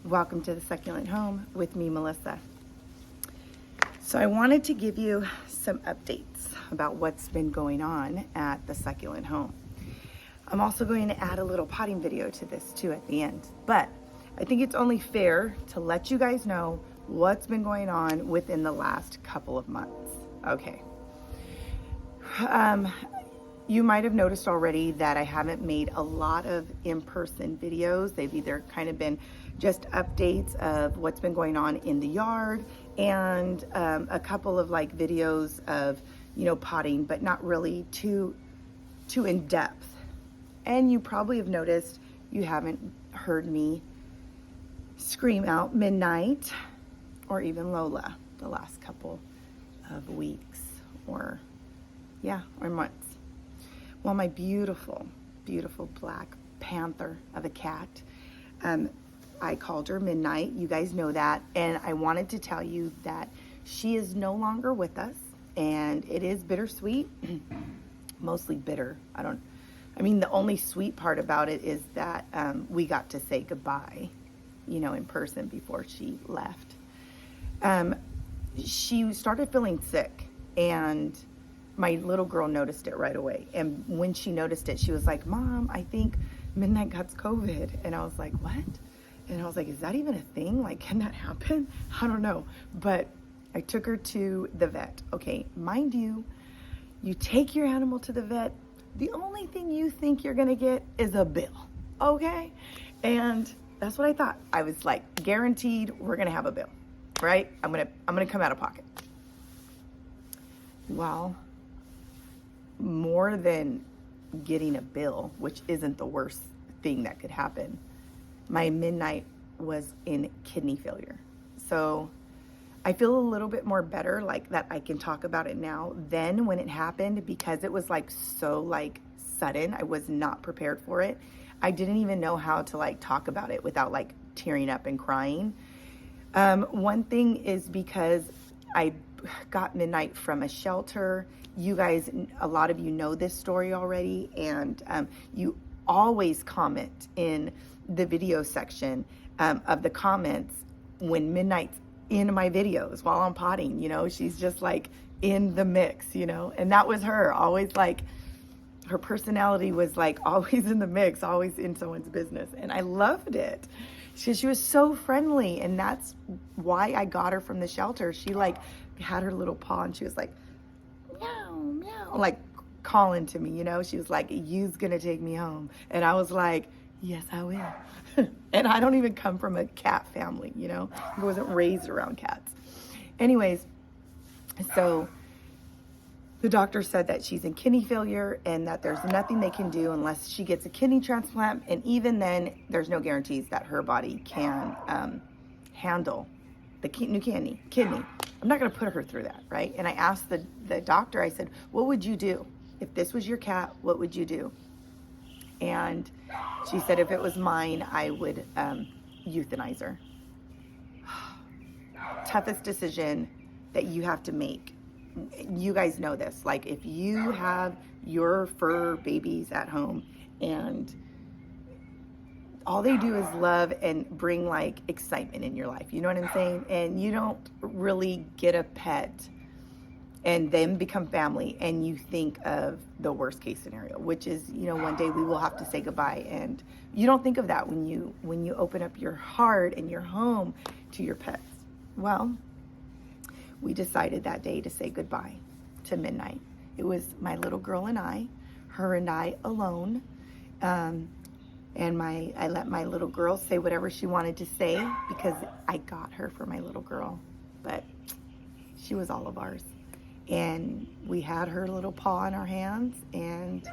Welcome to the Succulent Home with me, Melissa. So I wanted to give you some updates about what's been going on at the Succulent Home. I'm also going to add a little potting video to this too at the end, but I think it's only fair to let you guys know what's been going on within the last couple of months. Okay. You might have noticed already that I haven't made a lot of in-person videos. They've either kind of been just updates of what's been going on in the yard and a couple of like videos of, potting, but not really too in depth. And you probably have noticed you haven't heard me scream out Midnight or even Lola the last couple of weeks or months. Well, my beautiful, beautiful black panther of a cat, I called her Midnight. You guys know that. And I wanted to tell you that she is no longer with us. And it is bittersweet, mostly bitter. The only sweet part about it is that we got to say goodbye, in person before she left. She started feeling sick, and my little girl noticed it right away. And when she noticed it, she was like, "Mom, I think Midnight got COVID." And I was like, "What?" And I was like, "Is that even a thing? Like, can that happen?" I don't know. But I took her to the vet. Okay, mind you, you take your animal to the vet, the only thing you think you're gonna get is a bill, okay? And that's what I thought. I was like, guaranteed we're gonna have a bill, right? I'm gonna come out of pocket. Well, more than getting a bill, which isn't the worst thing that could happen, my Midnight was in kidney failure. So I feel a little bit more better, like that I can talk about it now than when it happened, because it was so sudden. I was not prepared for it. I didn't even know how to talk about it without tearing up and crying. One thing is because I got Midnight from a shelter. You guys, a lot of you know this story already, and you always comment in the video section of the comments when Midnight's in my videos while I'm potting. She's just in the mix, and that was her. Always her personality was always in the mix, always in someone's business, and I loved it. She was so friendly, and that's why I got her from the shelter. She had her little paw, and she was meow, meow, calling to me, She was like, "You's gonna take me home." And I was like, "Yes, I will." And I don't even come from a cat family, I wasn't raised around cats. Anyways, so the doctor said that she's in kidney failure and that there's nothing they can do unless she gets a kidney transplant. And even then, there's no guarantees that her body can handle the new kidney. I'm not going to put her through that, right? And I asked the doctor, I said, "What would you do? If this was your cat, what would you do?" And she said, "If it was mine, I would euthanize her." Toughest decision that you have to make. You guys know this. If you have your fur babies at home and all they do is love and bring excitement in your life, you know what I'm saying? And you don't really get a pet and then become family, and you think of the worst case scenario, which is, one day we will have to say goodbye. And you don't think of that when you open up your heart and your home to your pets. Well, we decided that day to say goodbye to Midnight. It was my little girl and I, her and I alone. And I let my little girl say whatever she wanted to say because I got her for my little girl, but she was all of ours. And we had her little paw in our hands, and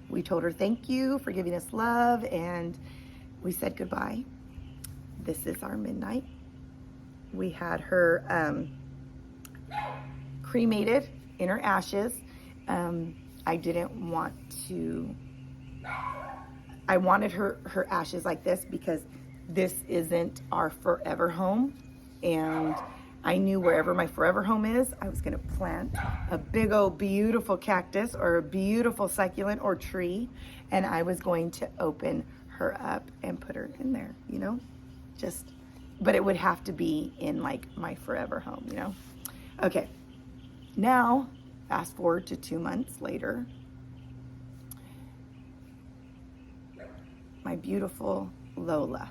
we told her thank you for giving us love, and we said goodbye. This is our Midnight. We had her cremated in her ashes. I didn't want to, I wanted her ashes like this because this isn't our forever home, and I knew wherever my forever home is, I was gonna plant a big old beautiful cactus or a beautiful succulent or tree, and I was going to open her up and put her in there, just but it would have to be in like my forever home, you know? Okay, now fast forward to 2 months later, my beautiful Lola,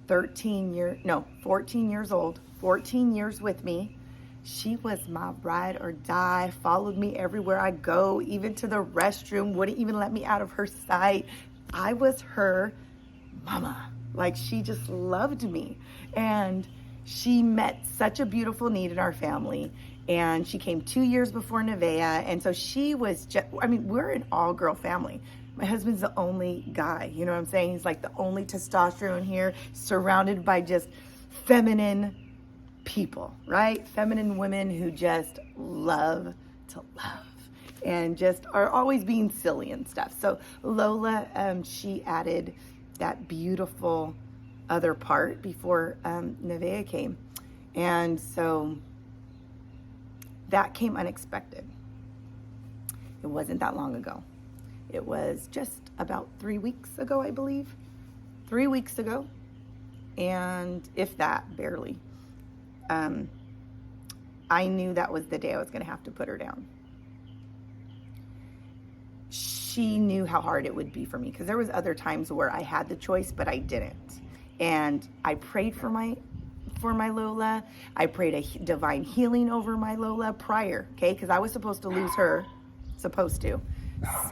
14 years old, 14 years with me. She was my ride or die, followed me everywhere I go, even to the restroom, wouldn't even let me out of her sight. I was her mama. Like, she just loved me. And she met such a beautiful need in our family. And she came 2 years before Nevaeh. And so she was just, I mean, we're an all-girl family. My husband's the only guy, you know what I'm saying? He's like the only testosterone here, surrounded by just feminine people, right? Feminine women who just love to love and just are always being silly and stuff. So Lola, she added that beautiful other part before Nevaeh came. And so that came unexpected. It wasn't that long ago. It was just about 3 weeks ago, I believe. 3 weeks ago. And if that, barely. I knew that was the day I was going to have to put her down. She knew how hard it would be for me, because there was other times where I had the choice, but I didn't. And I prayed for my Lola. I prayed a divine healing over my Lola prior, okay? Because I was supposed to lose her,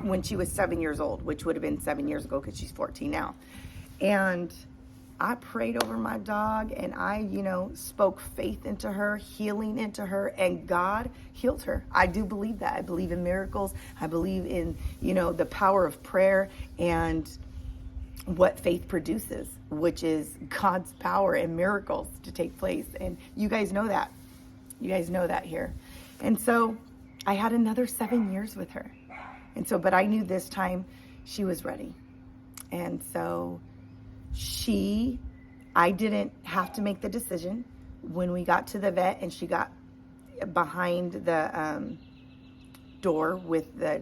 when she was 7 years old, which would have been 7 years ago because she's 14 now. And I prayed over my dog, and I, spoke faith into her, healing into her, and God healed her. I do believe that. I believe in miracles. I believe in, the power of prayer and what faith produces, which is God's power and miracles to take place. And you guys know that. You guys know that here. And so I had another 7 years with her. And so, but I knew this time she was ready. And so I didn't have to make the decision. When we got to the vet and she got behind the door with the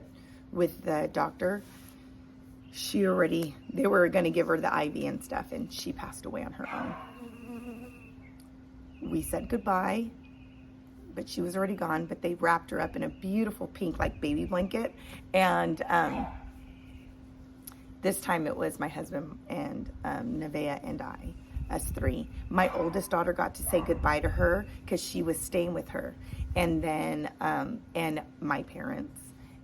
doctor, they were going to give her the IV and stuff, and she passed away on her own. We said goodbye, but she was already gone, but they wrapped her up in a beautiful pink, like, baby blanket. And this time it was my husband and Nevaeh and I, us three. My oldest daughter got to say goodbye to her because she was staying with her. And then, and my parents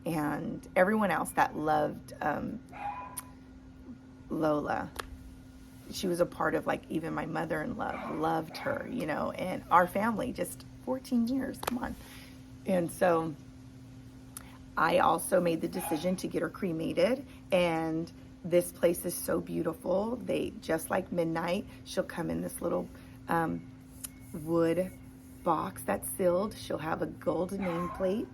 and everyone else that loved Lola. She was a part of, like, even my mother-in-law loved her, and our family, just 14 years, come on. And so I also made the decision to get her cremated, and this place is so beautiful. They, just like Midnight, she'll come in this little wood box that's sealed. She'll have a gold nameplate,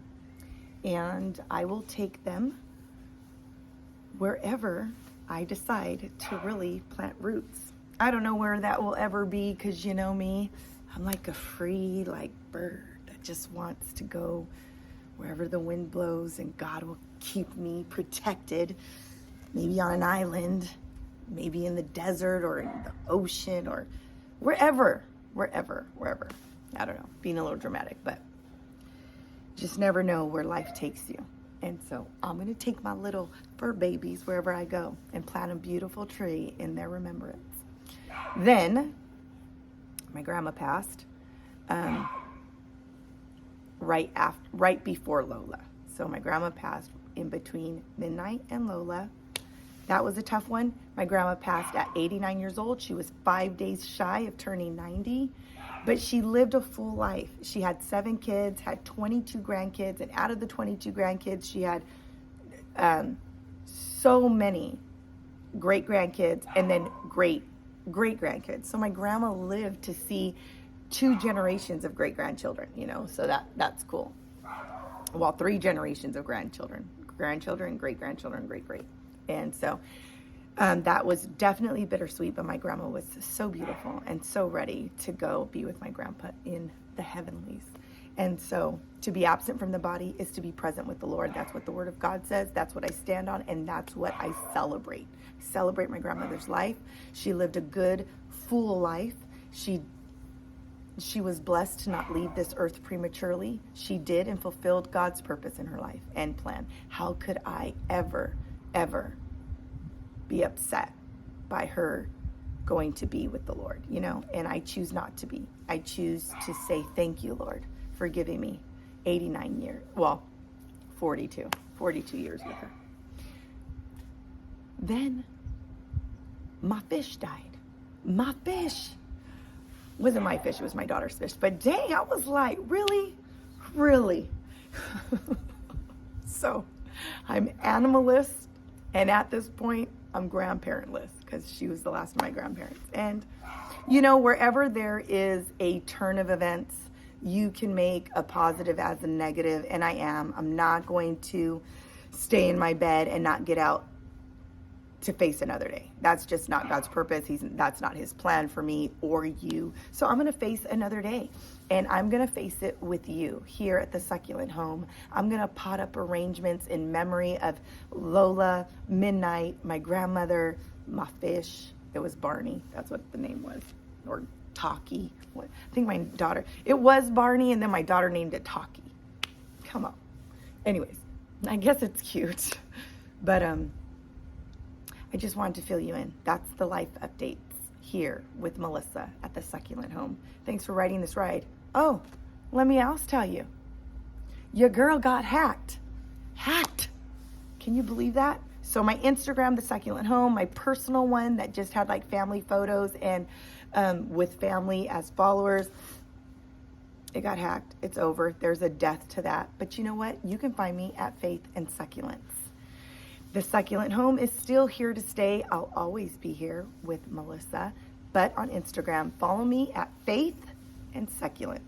and I will take them wherever I decide to really plant roots. I don't know where that will ever be, because you know me, I'm like a free, bird that just wants to go wherever the wind blows, and God will keep me protected, maybe on an island, maybe in the desert or in the ocean or wherever. I don't know, being a little dramatic, but just never know where life takes you. And so I'm going to take my little fur babies wherever I go and plant a beautiful tree in their remembrance. Then my grandma passed right before Lola. So my grandma passed in between Midnight and Lola. That was a tough one. My grandma passed at 89 years old. She was 5 days shy of turning 90. But she lived a full life. She had 7 kids, had 22 grandkids, and out of the 22 grandkids, she had so many great grandkids and then great grandkids. So my grandma lived to see 2 generations of great grandchildren, so that's cool. Well, 3 generations of grandchildren, great grandchildren, great. And so that was definitely bittersweet, but my grandma was so beautiful and so ready to go be with my grandpa in the heavenlies. And so to be absent from the body is to be present with the Lord. That's what the Word of God says. That's what I stand on, and that's what I celebrate. I celebrate my grandmother's life. She lived a good, full life. She was blessed to not leave this earth prematurely. She did and fulfilled God's purpose in her life and plan. How could I ever be upset by her going to be with the Lord, you know? And I choose not to be. I choose to say, thank you, Lord, for giving me 89 years. Well, 42 years with her. Then my fish died. My fish. Wasn't my fish, it was my daughter's fish. But dang, I was like, really? So I'm animalist, and at this point, I'm grandparentless, because she was the last of my grandparents. And, you know, wherever there is a turn of events, you can make a positive as a negative, and I'm not going to stay in my bed and not get out to face another day. That's just not God's purpose. That's not his plan for me or you. So I'm going to face another day, and I'm going to face it with you here at the Succulent Home. I'm going to pot up arrangements in memory of Lola, Midnight, my grandmother, my fish. It was Barney. That's what the name was. Or Talkie. I think my daughter, it was Barney, and then my daughter named it Talkie. Come on. Anyways, I guess it's cute. But, I just wanted to fill you in. That's the life updates here with Melissa at the Succulent Home. Thanks for riding this ride. Oh, let me else tell you. Your girl got hacked. Hacked. Can you believe that? So my Instagram, the Succulent Home, my personal one that just had like family photos and with family as followers, it got hacked. It's over. There's a death to that. But you know what? You can find me at Faith and Succulents. The Succulent Home is still here to stay. I'll always be here with Melissa, but on Instagram, follow me at Faith and Succulents,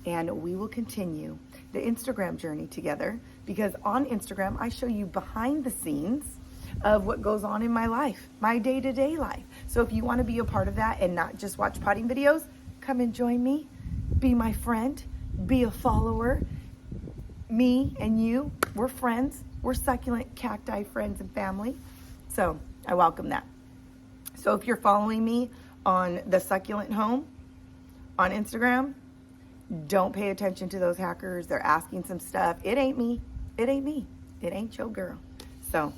and we will continue the Instagram journey together, because on Instagram, I show you behind the scenes of what goes on in my life, my day-to-day life. So if you want to be a part of that and not just watch potting videos, come and join me, be my friend, be a follower. Me and you, we're friends. We're succulent cacti friends and family. So I welcome that. So if you're following me on the Succulent Home on Instagram, don't pay attention to those hackers. They're asking some stuff. It ain't me. It ain't your girl. So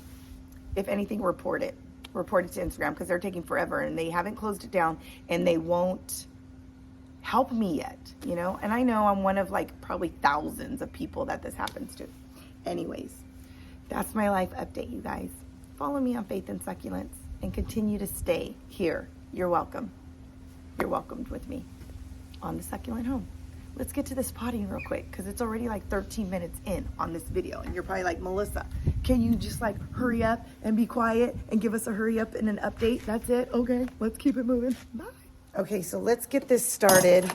if anything, report it to Instagram, because they're taking forever and they haven't closed it down, and they won't help me yet, you know? And I know I'm one of like probably thousands of people that this happens to. Anyways, that's my life update, you guys. Follow me on Faith and Succulents and continue to stay here. You're welcome. You're welcomed with me on the Succulent Home. Let's get to this potting real quick, because it's already like 13 minutes in on this video. And you're probably like, Melissa, can you just like hurry up and be quiet and give us a hurry up and an update? That's it? Okay, let's keep it moving. Bye. Okay, so let's get this started.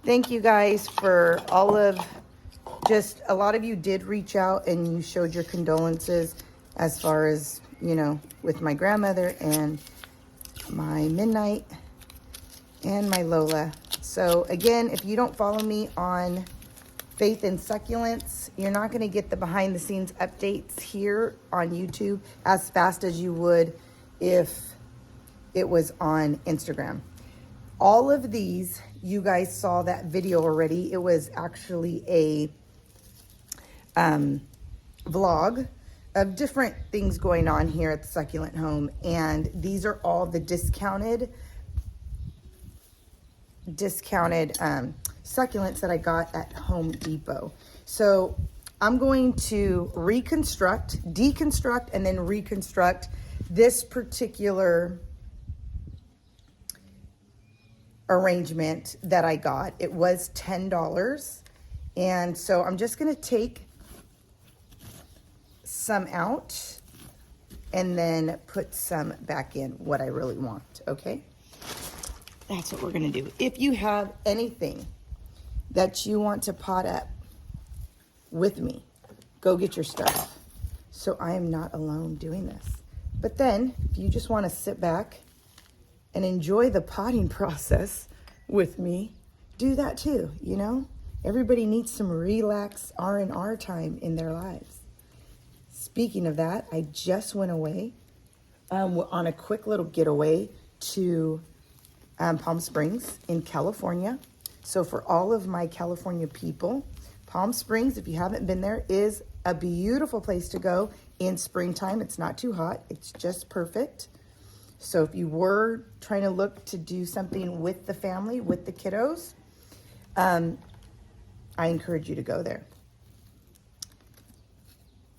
Thank you guys for all of, just a lot of you did reach out and you showed your condolences as far as, you know, with my grandmother and my Midnight and my Lola. So again, if you don't follow me on Faith and Succulents, you're not going to get the behind the scenes updates here on YouTube as fast as you would if it was on Instagram. All of these, you guys saw that video already. It was actually a vlog of different things going on here at the Succulent Home. And these are all the discounted succulents that I got at Home Depot. So I'm going to deconstruct, and then reconstruct this particular arrangement that I got. It was $10. And so I'm just going to take some out and then put some back in, what I really want, okay? That's what we're going to do. If you have anything that you want to pot up with me, go get your stuff. So I am not alone doing this. But then, if you just want to sit back and enjoy the potting process with me, do that too, you know? Everybody needs some relax R&R time in their lives. Speaking of that, I just went away on a quick little getaway to Palm Springs in California. So for all of my California people, Palm Springs, if you haven't been there, is a beautiful place to go in springtime. It's not too hot. It's just perfect. So if you were trying to look to do something with the family, with the kiddos, I encourage you to go there.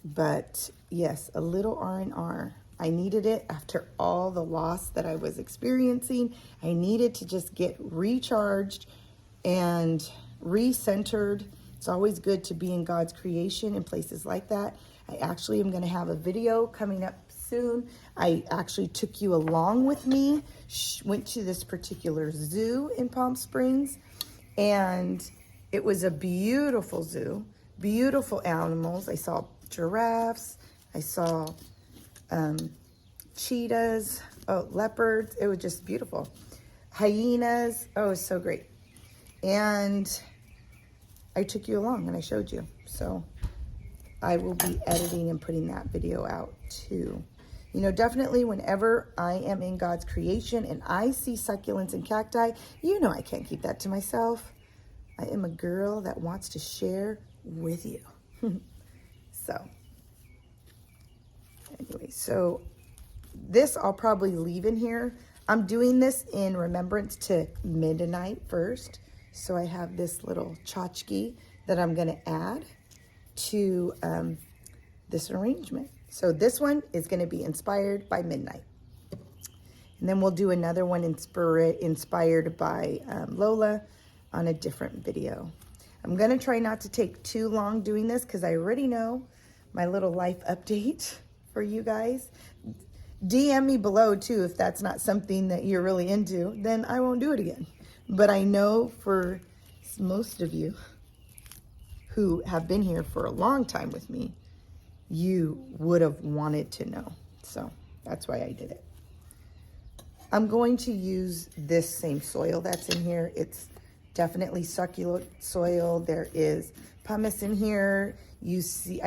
But yes, a little R&R. I needed it after all the loss that I was experiencing. I needed to just get recharged and recentered. It's always good to be in God's creation in places like that. I actually am going to have a video coming up soon. I actually took you along with me, went to this particular zoo in Palm Springs, and it was a beautiful zoo, beautiful animals. I saw giraffes, I saw cheetahs, leopards. It was just beautiful. Hyenas. Oh, it was so great. And I took you along and I showed you. So I will be editing and putting that video out too. You know, definitely whenever I am in God's creation and I see succulents and cacti, you know I can't keep that to myself. I am a girl that wants to share with you. So anyway, so this I'll probably leave in here. I'm doing this in remembrance to midnight first. So I have this little tchotchke that I'm going to add to this arrangement. So this one is going to be inspired by midnight. And then we'll do another one inspired by Lola on a different video. I'm going to try not to take too long doing this because I already know my little life update for you guys. DM me below too if that's not something that you're really into, then I won't do it again. But I know for most of you who have been here for a long time with me, you would have wanted to know. So that's why I did it. I'm going to use this same soil that's in here. It's definitely succulent soil. There is pumice in here. I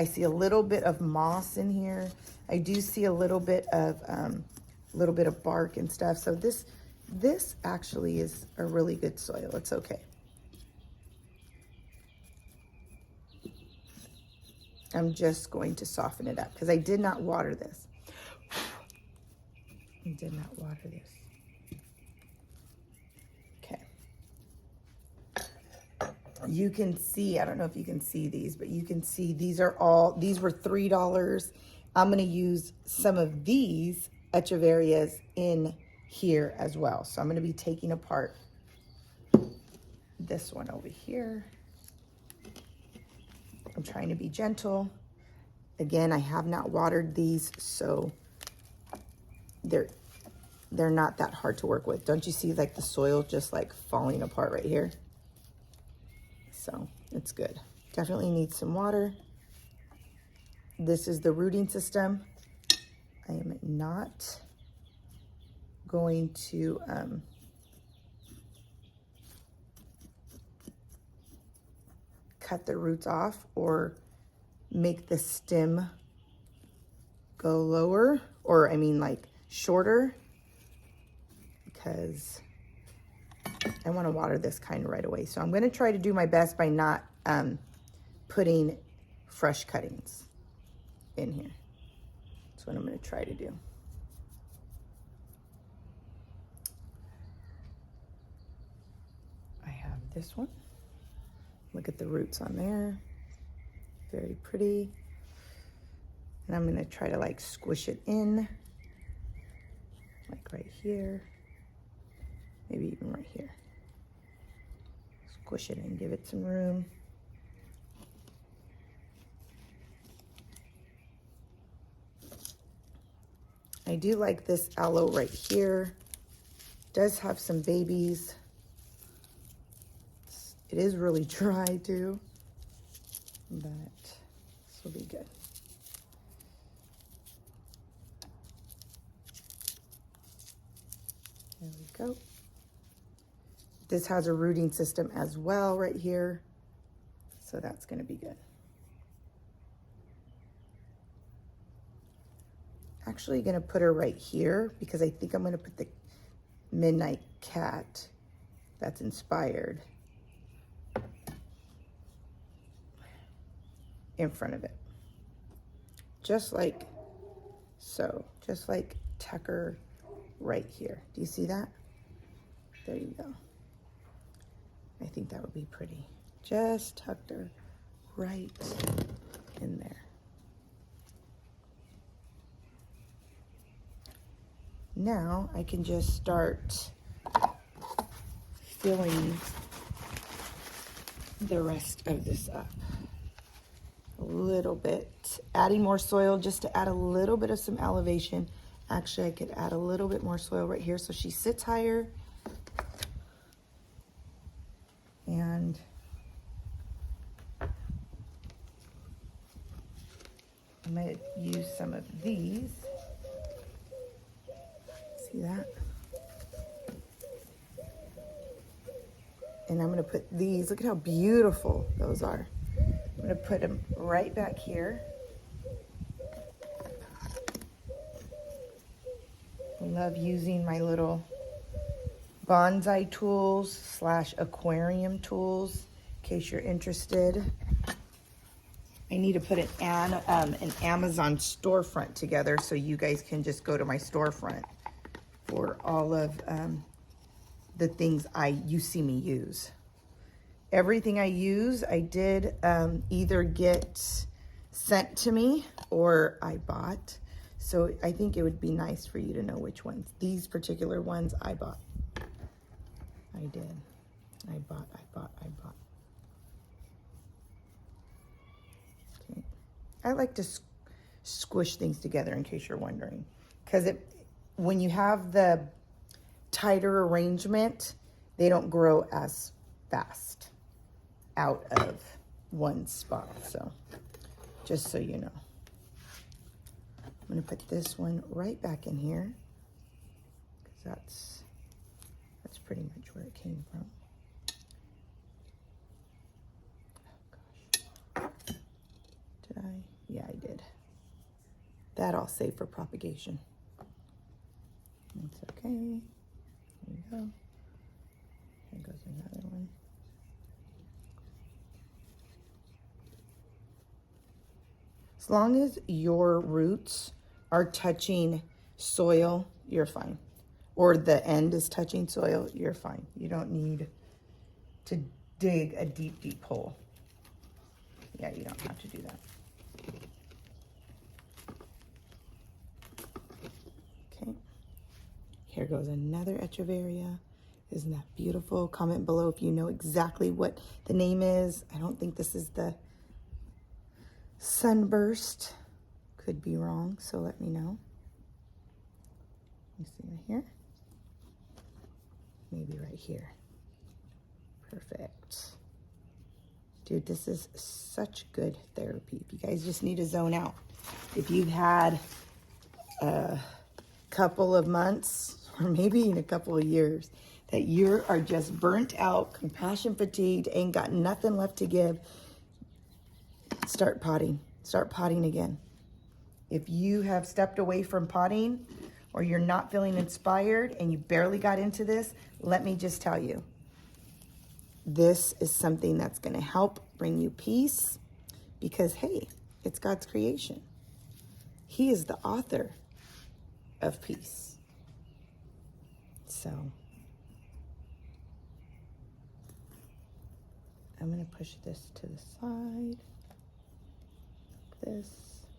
see a little bit of moss in here. I do see a little bit of bark and stuff. So this actually is a really good soil. It's okay. I'm just going to soften it up because I did not water this. I did not water this. Okay. You can see, I don't know if you can see these, but you can see these were $3. I'm going to use some of these echeverias in here as well. So I'm going to be taking apart this one over here. I'm trying to be gentle. Again, I have not watered these, so they're not that hard to work with. Don't you see like the soil just like falling apart right here? So it's good. Definitely needs some water. This is the rooting system. I am not going to cut the roots off or make the stem go lower, or I mean like shorter, because I want to water this kind of right away. So I'm going to try to do my best by not putting fresh cuttings in here. That's what I'm going to try to do. I have this one. Look at the roots on there. Very pretty. And I'm going to try to like squish it in, like right here, maybe even right here. Squish it and give it some room. I do like this aloe right here. It does have some babies. It is really dry too, but this will be good. There we go. This has a rooting system as well right here, so that's going to be good. Actually going to put her right here because I think I'm going to put the midnight cat that's inspired in front of it. Just like so, just like Tucker right here. Do you see that? There you go. I think that would be pretty. Just tucked her right in there. Now I can just start filling the rest of this up a little bit, adding more soil just to add a little bit of some elevation. Actually, I could add a little bit more soil right here so she sits higher. And I'm going to use some of these. See that? And I'm going to put these, look at how beautiful those are. I'm going to put them right back here. I love using my little bonsai tools / aquarium tools, in case you're interested. I need to put an Amazon storefront together so you guys can just go to my storefront for all of the things you see me use. Everything I use, I did either get sent to me or I bought. So I think it would be nice for you to know which ones. These particular ones I bought. I did. I bought. Okay. I like to squish things together in case you're wondering. Because when you have the tighter arrangement, they don't grow as fast out of one spot. So just so you know. I'm going to put this one right back in here because that's pretty much where it came from. Oh gosh. Did I? Yeah, I did. That I'll save for propagation. It's okay. There you go. Here goes another one. As long as your roots are touching soil, you're fine. Or the end is touching soil, you're fine. You don't need to dig a deep, deep hole. Yeah, you don't have to do that. Okay. Here goes another echeveria. Isn't that beautiful? Comment below if you know exactly what the name is. I don't think this is the Sunburst. Could be wrong, so let me know. Let me see right here. Maybe right here. Perfect. Dude, this is such good therapy. If you guys just need to zone out. If you've had a couple of months or maybe even a couple of years that you are just burnt out, compassion fatigued, ain't got nothing left to give, start potting. Start potting again. If you have stepped away from potting or you're not feeling inspired and you barely got into this, let me just tell you, this is something that's going to help bring you peace because, hey, it's God's creation. He is the author of peace. So I'm going to push this to the side. This,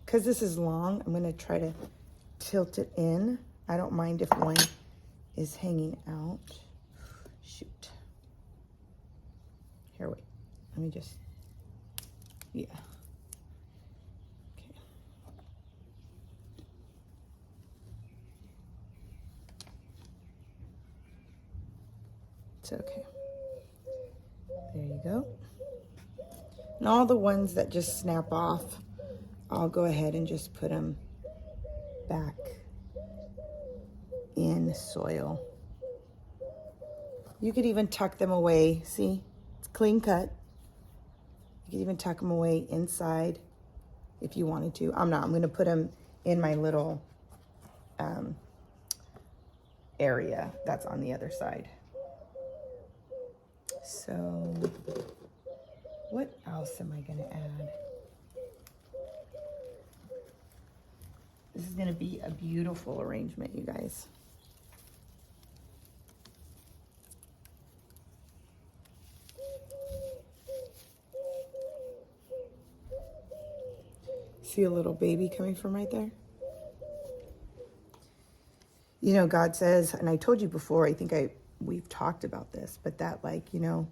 because this is long, I'm going to try to tilt it in. I don't mind if one is hanging out. Shoot. Here, wait. Let me just, yeah. Okay. It's okay. There you go. And all the ones that just snap off, I'll go ahead and just put them back in soil. You could even tuck them away. See, it's clean cut. You could even tuck them away inside if you wanted to. I'm not. I'm going to put them in my little area that's on the other side. So what else am I going to add? This is going to be a beautiful arrangement, you guys. See a little baby coming from right there? You know, God says, and I told you before, I think we've talked about this, but that, like, you know,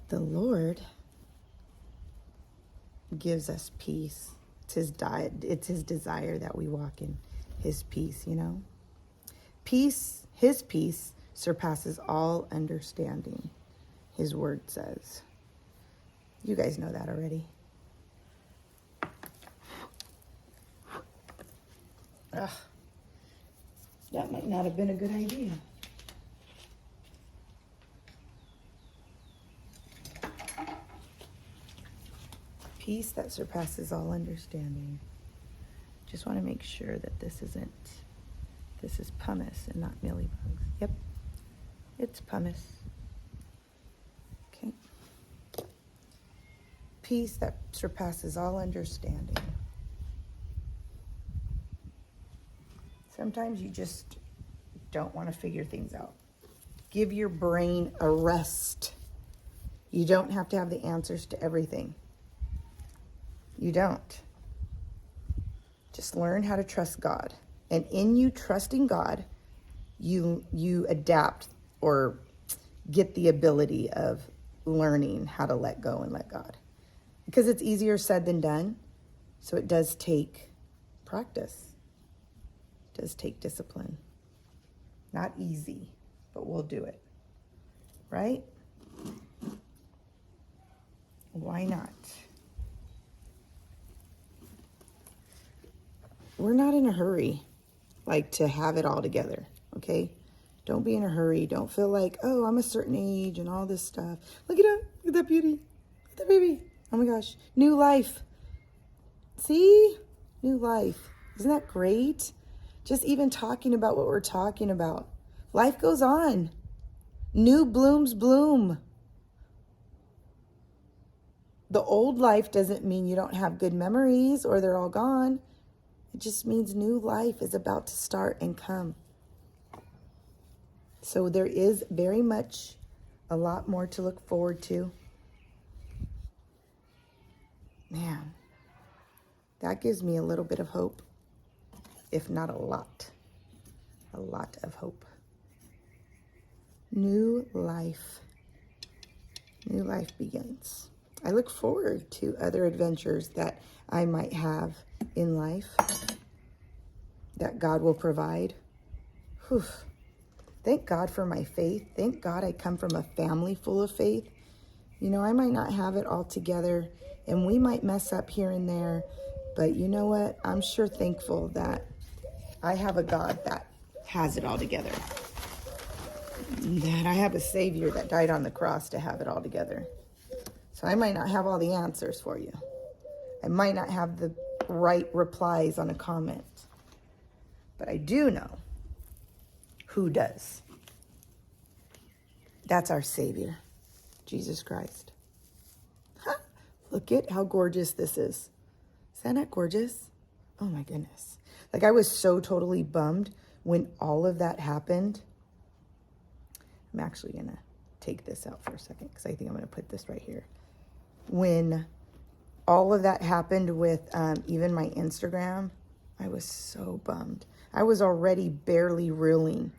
the Lord gives us peace. It's his desire that we walk in his peace, you know. Peace, his peace surpasses all understanding, his word says. You guys know that already. Ugh, that might not have been a good idea. Peace that surpasses all understanding. Just want to make sure that this is pumice and not mealybugs. Yep, it's pumice. Okay. Peace that surpasses all understanding. Sometimes you just don't want to figure things out. Give your brain a rest. You don't have to have the answers to everything. You don't. Just learn how to trust God. And in you trusting God, you adapt or get the ability of learning how to let go and let God. Because it's easier said than done. So it does take practice. It does take discipline. Not easy, but we'll do it. Right? Why not? We're not in a hurry, like, to have it all together, okay? Don't be in a hurry. Don't feel like, oh, I'm a certain age and all this stuff. Look at him. Look at that beauty. Look at that baby. Oh, my gosh. New life. See? New life. Isn't that great? Just even talking about what we're talking about. Life goes on. New blooms bloom. The old life doesn't mean you don't have good memories or they're all gone. It just means new life is about to start and come. So there is very much a lot more to look forward to. Man, that gives me a little bit of hope, if not a lot of hope. New life begins. I look forward to other adventures that I might have in life that God will provide. Whew. Thank God for my faith. Thank God I come from a family full of faith. You know, I might not have it all together and we might mess up here and there, but you know what? I'm sure thankful that I have a God that has it all together. That I have a Savior that died on the cross to have it all together. So I might not have all the answers for you. I might not have the right replies on a comment. But I do know who does. That's our Savior, Jesus Christ. Huh? Look at how gorgeous this is. Is that not gorgeous? Oh my goodness. Like, I was so totally bummed when all of that happened. I'm actually going to take this out for a second because I think I'm going to put this right here. When all of that happened with even my Instagram, I was so bummed. I was already barely reeling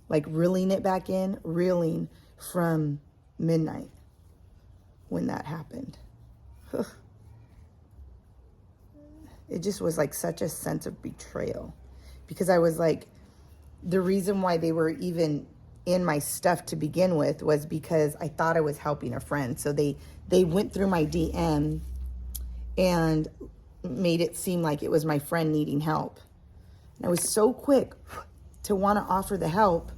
it back in, reeling from midnight when that happened. It just was like such a sense of betrayal because I was like, the reason why they were even in my stuff to begin with was because I thought I was helping a friend. So they went through my DM and made it seem like it was my friend needing help. And I was so quick to want to offer the help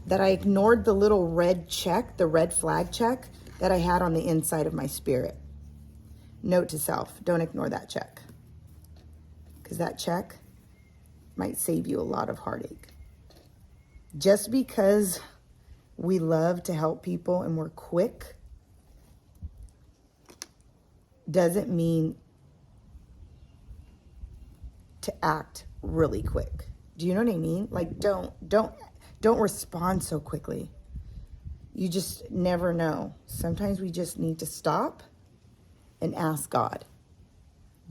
that I ignored the little red check, the red flag check that I had on the inside of my spirit. Note to self, don't ignore that check. Because that check might save you a lot of heartache. Just because we love to help people and we're quick doesn't mean to act really quick. Do you know what I mean? Like, don't respond so quickly. You just never know. Sometimes we just need to stop and ask God,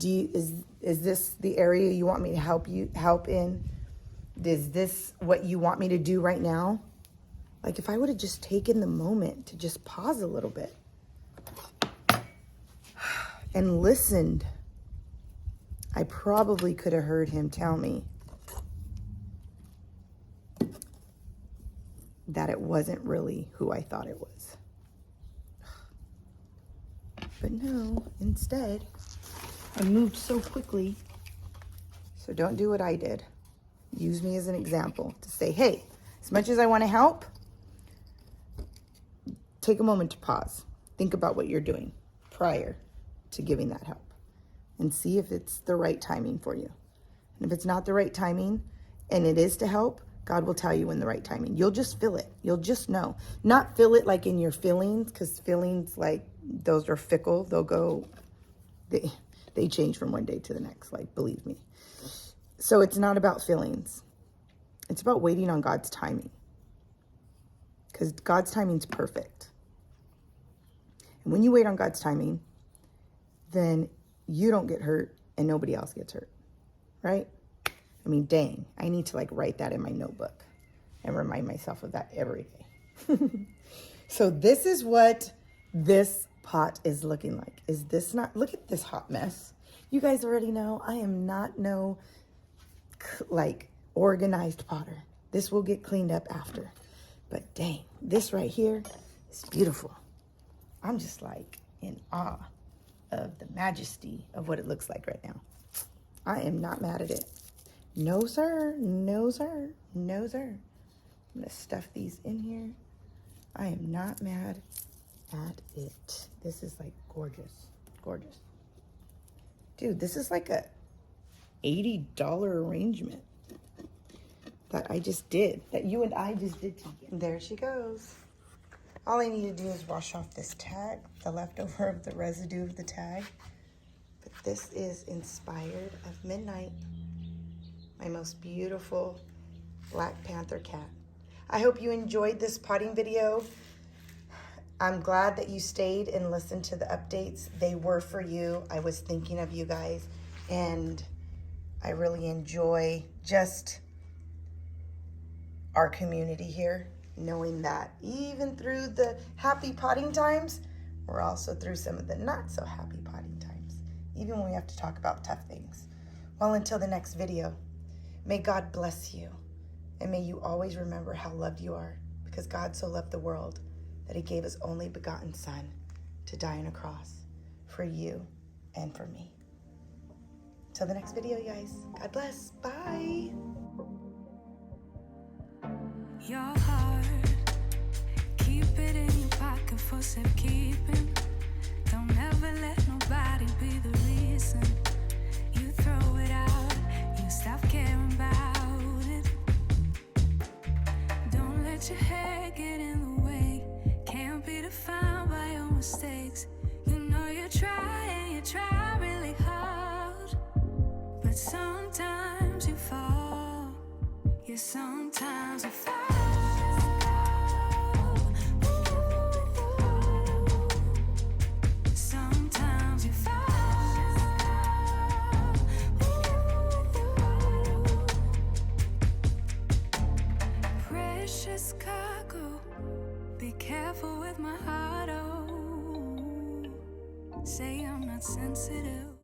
is this the area you want me to help in? Is this what you want me to do right now? Like, if I would have just taken the moment to just pause a little bit and listened, I probably could have heard him tell me that it wasn't really who I thought it was. But no, instead, I moved so quickly. So don't do what I did. Use me as an example to say, hey, as much as I want to help, take a moment to pause. Think about what you're doing prior to giving that help and see if it's the right timing for you. And if it's not the right timing and it is to help, God will tell you when the right timing. You'll just feel it. You'll just know. Not feel it like in your feelings, because feelings, like, those are fickle. They'll go, they change from one day to the next, like, believe me. So it's not about feelings. It's about waiting on God's timing, because God's timing's perfect. And when you wait on God's timing, then you don't get hurt and nobody else gets hurt, right? I mean, dang, I need to, like, write that in my notebook and remind myself of that every day. So this is what this pot is looking like. Is this not, look at this hot mess. You guys already know I am not no, like, organized potter. This will get cleaned up after. But dang, this right here is beautiful. I'm just, like, in awe of the majesty of what it looks like right now. I am not mad at it. No, sir. No, sir. No, sir. I'm going to stuff these in here. I am not mad at it. This is, like, gorgeous. Gorgeous. Dude, this is like a $80 arrangement that I just did. That you and I just did together. There she goes. All I need to do is wash off this tag, the leftover of the residue of the tag. But this is inspired of Midnight, my most beautiful Black Panther cat. I hope you enjoyed this potting video. I'm glad that you stayed and listened to the updates. They were for you. I was thinking of you guys, and I really enjoy just our community here, knowing that even through the happy potting times, we're also through some of the not so happy potting times, even when we have to talk about tough things. Well, until the next video, may God bless you, and may you always remember how loved you are, because God so loved the world that he gave his only begotten Son to die on a cross for you and for me. Till the next video, you guys. God bless. Bye. Your heart, keep it in your pocket for safekeeping. Don't ever let nobody be the reason you throw it out. You stop caring about it. Don't let your head get in the way. Can't be defined by your mistakes. You know you try really hard, but sometimes you fall. Yeah, sometimes you fall. Sometimes you fall. Precious cargo, be careful with my heart, oh. Say I'm not sensitive.